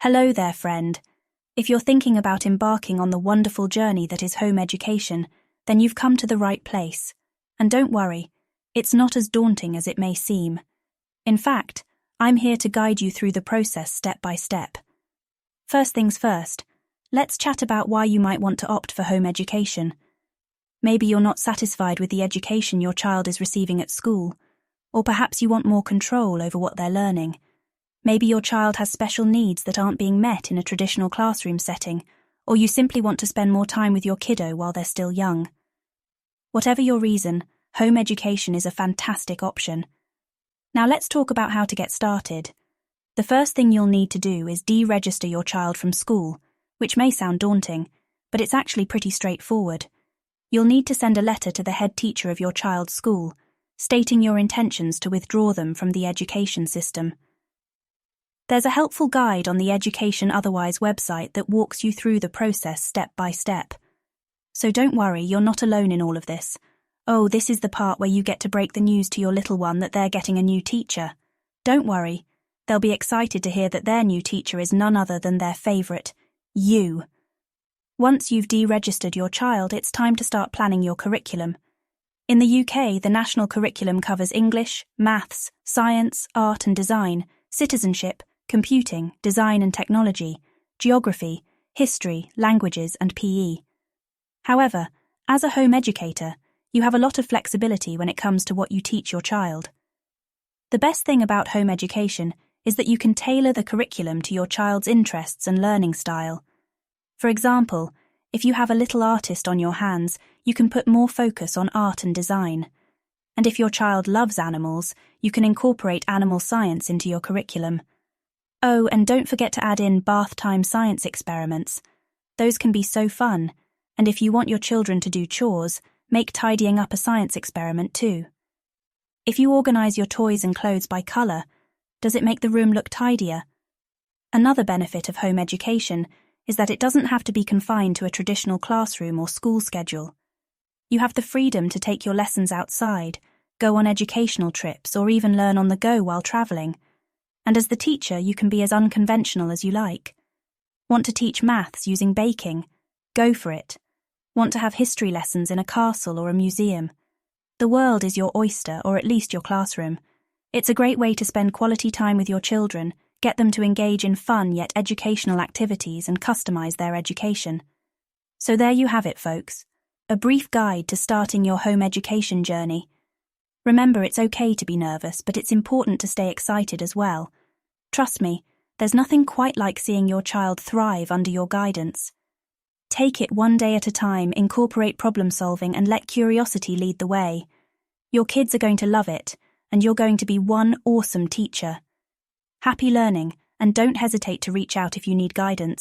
Hello there, friend. If you're thinking about embarking on the wonderful journey that is home education, then you've come to the right place. And don't worry, it's not as daunting as it may seem. In fact, I'm here to guide you through the process step by step. First things first, let's chat about why you might want to opt for home education. Maybe you're not satisfied with the education your child is receiving at school, or perhaps you want more control over what they're learning. Maybe your child has special needs that aren't being met in a traditional classroom setting, or you simply want to spend more time with your kiddo while they're still young. Whatever your reason, home education is a fantastic option. Now let's talk about how to get started. The first thing you'll need to do is deregister your child from school, which may sound daunting, but it's actually pretty straightforward. You'll need to send a letter to the head teacher of your child's school, stating your intentions to withdraw them from the education system. There's a helpful guide on the Education Otherwise website that walks you through the process step by step. So don't worry, you're not alone in all of this. Oh, this is the part where you get to break the news to your little one that they're getting a new teacher. Don't worry, they'll be excited to hear that their new teacher is none other than their favourite, you. Once you've deregistered your child, it's time to start planning your curriculum. In the UK, the national curriculum covers English, maths, science, art and design, citizenship, computing, design and technology, geography, history, languages and PE. However, as a home educator, you have a lot of flexibility when it comes to what you teach your child. The best thing about home education is that you can tailor the curriculum to your child's interests and learning style. For example, if you have a little artist on your hands, you can put more focus on art and design. And if your child loves animals, you can incorporate animal science into your curriculum. Oh, and don't forget to add in bath time science experiments. Those can be so fun, and if you want your children to do chores, make tidying up a science experiment too. If you organise your toys and clothes by colour, does it make the room look tidier? Another benefit of home education is that it doesn't have to be confined to a traditional classroom or school schedule. You have the freedom to take your lessons outside, go on educational trips, or even learn on the go while travelling. And as the teacher, you can be as unconventional as you like. Want to teach maths using baking? Go for it. Want to have history lessons in a castle or a museum? The world is your oyster, or at least your classroom. It's a great way to spend quality time with your children, get them to engage in fun yet educational activities and customize their education. So there you have it, folks. A brief guide to starting your home education journey. Remember, it's okay to be nervous, but it's important to stay excited as well. Trust me, there's nothing quite like seeing your child thrive under your guidance. Take it one day at a time, incorporate problem solving, and let curiosity lead the way. Your kids are going to love it, and you're going to be one awesome teacher. Happy learning, and don't hesitate to reach out if you need guidance.